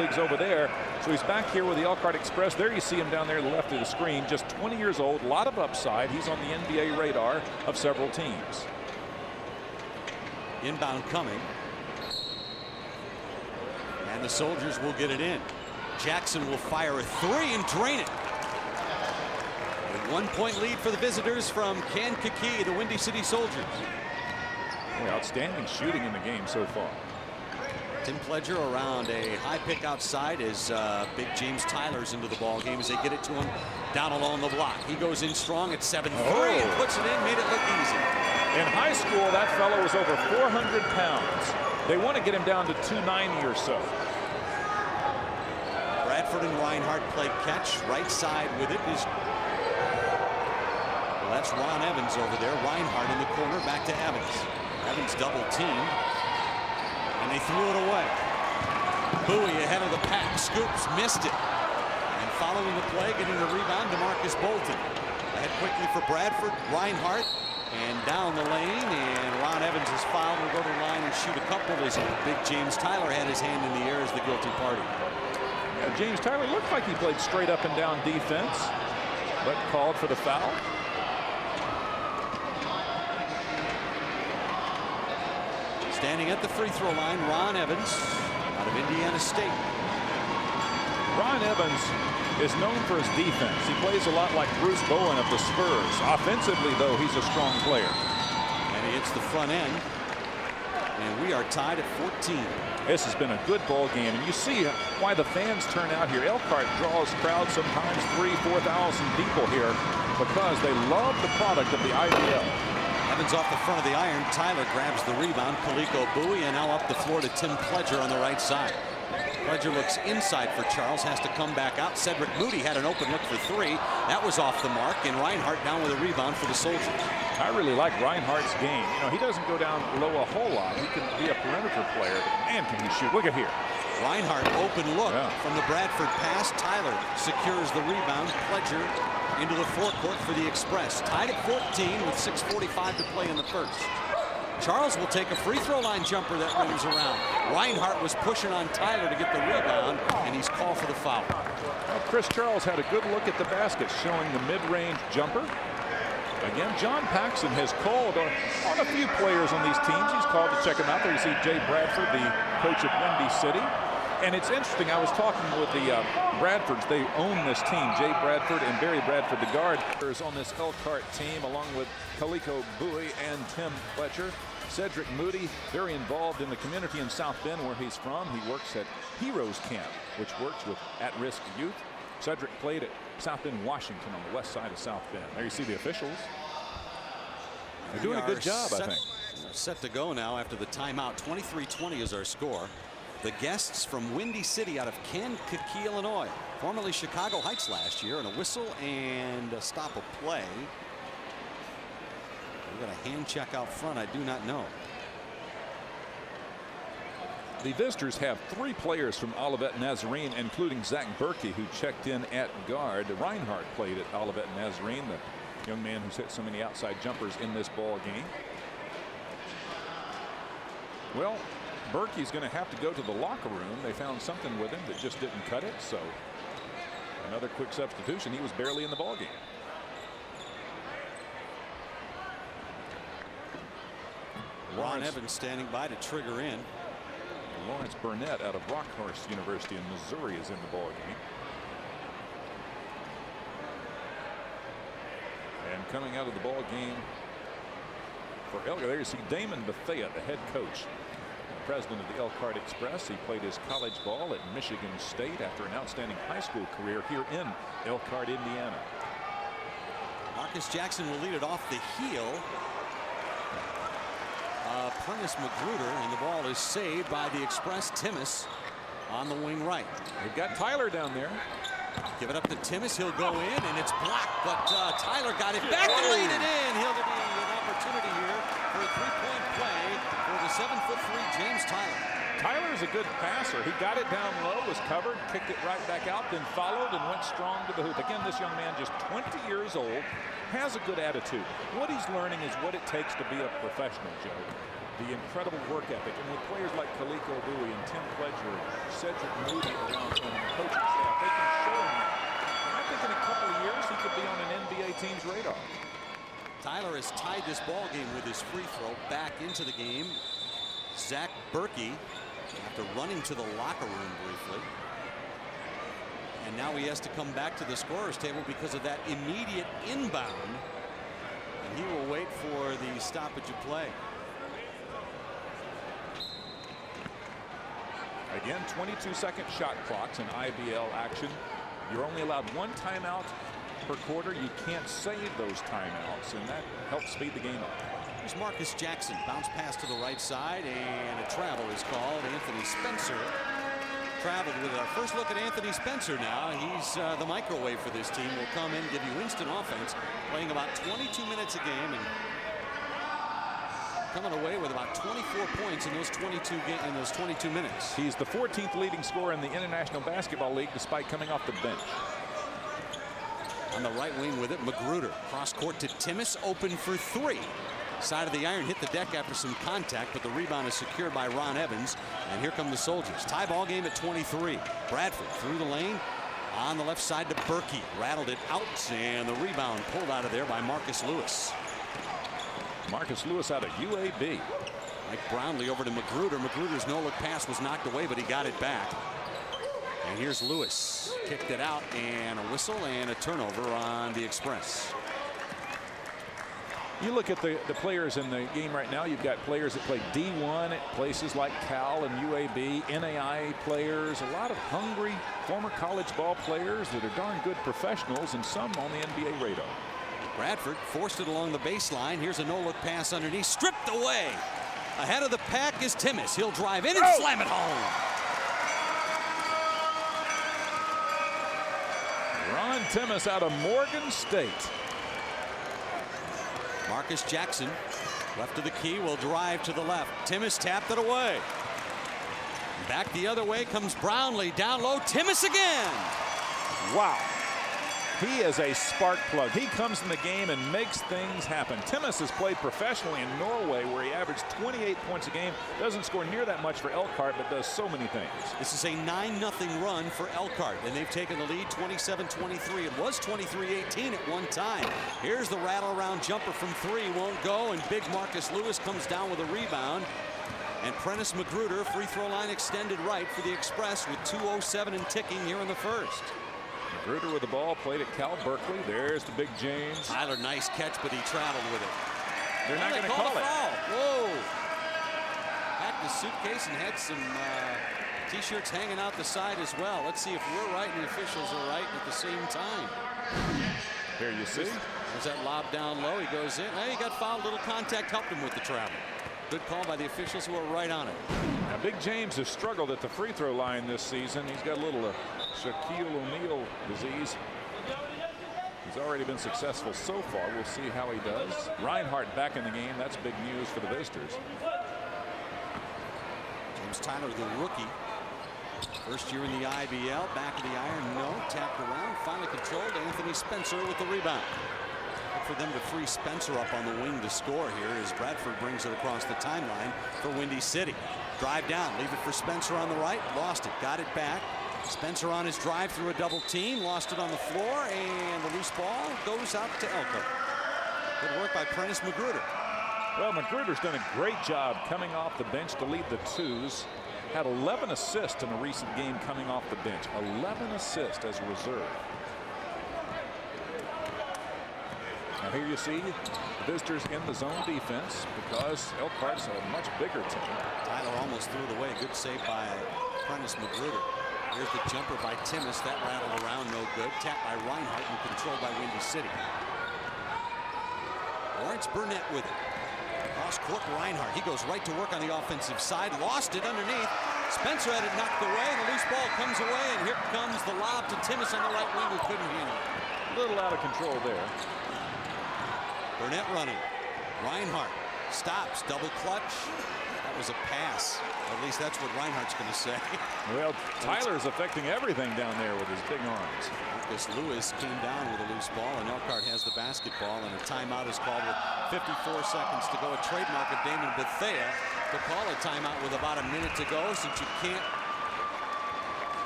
leagues over there. So he's back here with the Elkhart Express. There you see him down there to the left of the screen. Just 20 years old, a lot of upside. He's on the NBA radar of several teams. Inbound coming. And the Soldiers will get it in. Jackson will fire a three and drain it. A 1-point lead for the visitors from Kankakee, the Windy City Soldiers. Boy, outstanding shooting in the game so far. Tim Pledger around a high pick outside as big James Tyler's into the ball game as they get it to him down along the block. He goes in strong at 7-3 and puts it in, made it look easy. In high school, that fellow was over 400 pounds. They want to get him down to 290 or so. Bradford and Reinhardt play catch. Right side with it is, well, that's Ron Evans over there. Reinhardt in the corner, back to Evans. Evans double teamed. And they threw it away. Bowie ahead of the pack. Scoops missed it. And following the play, getting the rebound, DeMarcus Bolton. Ahead quickly for Bradford. Reinhardt. And down the lane. And Ron Evans is fouled. Will go to the line and shoot a couple. As big James Tyler had his hand in the air as the guilty party. James Tyler looked like he played straight up and down defense, but called for the foul. Standing at the free throw line, Ron Evans out of Indiana State. Ron Evans is known for his defense. He plays a lot like Bruce Bowen of the Spurs. Offensively, though, he's a strong player. And he hits the front end. And we are tied at 14. This has been a good ball game, and you see why the fans turn out here. Elkhart draws crowds sometimes 3,000 to 4,000 people here because they love the product of the IBL. Evans off the front of the iron. Tyler grabs the rebound. Kaliko Bowie, and now up the floor to Tim Pledger on the right side. Pledger looks inside for Charles, has to come back out. Cedric Moody had an open look for three. That was off the mark, and Reinhardt down with a rebound for the Soldiers. I really like Reinhardt's game. You know, he doesn't go down low a whole lot. He can be a perimeter player, but man, can he shoot. Look at here. Reinhardt open look from the Bradford pass. Tyler secures the rebound. Pledger into the forecourt for the Express. Tied at 14 with 6:45 to play in the first. Charles will take a free throw line jumper that rims around. Reinhardt was pushing on Tyler to get the rebound, and he's called for the foul. Well, Chris Charles had a good look at the basket, showing the mid-range jumper. Again, John Paxson has called on a few players on these teams. He's called to check them out. There you see Jay Bradford, the coach of Windy City. And it's interesting, I was talking with the Bradfords. They own this team, Jay Bradford and Barry Bradford, the guard. On this Elkhart team, along with Kaliko Bowie and Tim Pledger. Cedric Moody, very involved in the community in South Bend, where he's from. He works at Heroes Camp, which works with at-risk youth. Cedric played at South Bend, Washington, on the west side of South Bend. There you see the officials. They're doing a good job, I think. Set to go now after the timeout. 23-20 is our score. The guests from Windy City out of Kankakee, Illinois. Formerly Chicago Heights last year, and a whistle and a stop of play. We got a hand check out front. I do not know. The visitors have three players from Olivet Nazarene, including Zach Berkey, who checked in at guard. Reinhardt played at Olivet Nazarene, the young man who's hit so many outside jumpers in this ball game. Well, Berkey's going to have to go to the locker room. They found something with him that just didn't cut it, so another quick substitution. He was barely in the ball game. Ron Evans standing by to trigger in. Lawrence Burnett out of Rockhurst University in Missouri is in the ball game. And coming out of the ball game for Elkhart, there you see Damon Bethea, the head coach, president of the Elkhart Express. He played his college ball at Michigan State after an outstanding high school career here in Elkhart, Indiana. Marcus Jackson will lead it off the heel. Prentice Magruder, and the ball is saved by the Express. Timmis on the wing right. They've got Tyler down there. Give it up to Timmis. He'll go in, and it's blocked, but Tyler got it back and laid it in. He'll be an opportunity here for a three-point play for the 7'3" James Tyler. Tyler's a good passer. He got it down low, was covered, kicked it right back out, then followed and went strong to the hoop. Again, this young man, just 20 years old, has a good attitude. What he's learning is what it takes to be a professional, Joe. the incredible work ethic, and with players like Kaliko Bowie and Tim Pledger, Cedric Moody around him, and the coaching staff, they can show him that. And I think in a couple of years, he could be on an NBA team's radar. Tyler has tied this ball game with his free throw. Back into the game, Zach Berkey, after running to the locker room briefly. And now he has to come back to the scorer's table because of that immediate inbound. And he will wait for the stoppage of play. Again, 22-second shot clocks in IBL action. You're only allowed one timeout per quarter. You can't save those timeouts, and that helps speed the game up. Here's Marcus Jackson. Bounce pass to the right side, and a travel is called. Anthony Spencer traveled with our first look at Anthony Spencer now. He's the microwave for this team. Will come in, give you instant offense, playing about 22 minutes a game, and coming away with about 24 points in those 22 minutes. He's the 14th leading scorer in the International Basketball League, despite coming off the bench. On the right wing with it, Magruder. Cross court to Timmis, open for three. Side of the iron, hit the deck after some contact, but the rebound is secured by Ron Evans. And here come the Soldiers. Tie ball game at 23. Bradford through the lane. On the left side to Berkey. Rattled it out, and the rebound pulled out of there by Marcus Lewis. Marcus Lewis out of UAB. Mike Brownlee over to Magruder. Magruder's no-look pass was knocked away, but he got it back. And here's Lewis. Kicked it out, and a whistle and a turnover on the Express. You look at the players in the game right now. You've got players that play D1 at places like Cal and UAB, NAIA players, a lot of hungry former college ball players that are darn good professionals, and some on the NBA radar. Bradford forced it along the baseline. Here's a no-look pass underneath. Stripped away. Ahead of the pack is Timmis. He'll drive in and slam it home. Ron Timmis out of Morgan State. Marcus Jackson, left of the key, will drive to the left. Timmis tapped it away. Back the other way comes Brownlee. Down low, Timmis again. Wow. He is a spark plug. He comes in the game and makes things happen. Timmis has played professionally in Norway, where he averaged 28 points a game. Doesn't score near that much for Elkhart, but does so many things. This is a 9-0 run for Elkhart, and they've taken the lead 27-23. It was 23-18 at one time. Here's the rattle around jumper from three. Won't go, and big Marcus Lewis comes down with a rebound. And Prentice Magruder, free throw line extended right for the Express with 2:07 and ticking here in the first. Magruder with the ball, played at Cal Berkeley. There's the big James. Tyler, nice catch, but he traveled with it. They're not going to call it. Whoa. Packed the suitcase and had some T-shirts hanging out the side as well. Let's see if we're right and the officials are right at the same time. Here you see. There's that lob down low. He goes in. Now he got fouled. Little contact helped him with the travel. Good call by the officials who are right on it. Now, Big James has struggled at the free throw line this season. He's got a little Shaquille O'Neal disease. He's already been successful so far. We'll see how he does. Reinhardt back in the game. That's big news for the visitors. James Tyler, the rookie. First year in the IBL. Back of the iron. No. Tapped around. Finally controlled. Anthony Spencer with the rebound. For them to free Spencer up on the wing to score here as Bradford brings it across the timeline for Windy City. Drive down, leave it for Spencer on the right, lost it, got it back. Spencer on his drive through a double team, lost it on the floor, and the loose ball goes out to Elko. Good work by Prentice Magruder. Well, Magruder's done a great job coming off the bench to lead the twos. Had 11 assists in a recent game coming off the bench. 11 assists as a reserve. Now here you see visitors in the zone defense because Elkhart's a much bigger team. Tyler almost threw it away. Good save by Prentice Magruder. Here's the jumper by Timmis. That rattled around, no good. Tapped by Reinhardt and controlled by Windy City. Lawrence Burnett with it. Cross court, Reinhardt. He goes right to work on the offensive side. Lost it underneath. Spencer had it knocked away, and the loose ball comes away, and here comes the lob to Timmis on the right wing who couldn't handle it. A little out of control there. Burnett running. Reinhardt stops, double clutch. That was a pass. At least that's what Reinhardt's going to say. Well, Tyler's affecting everything down there with his big arms. Marcus Lewis came down with a loose ball, and Elkhart has the basketball, and a timeout is called with 54 seconds to go. A trademark of Damon Bethea to call a timeout with about a minute to go, since you can't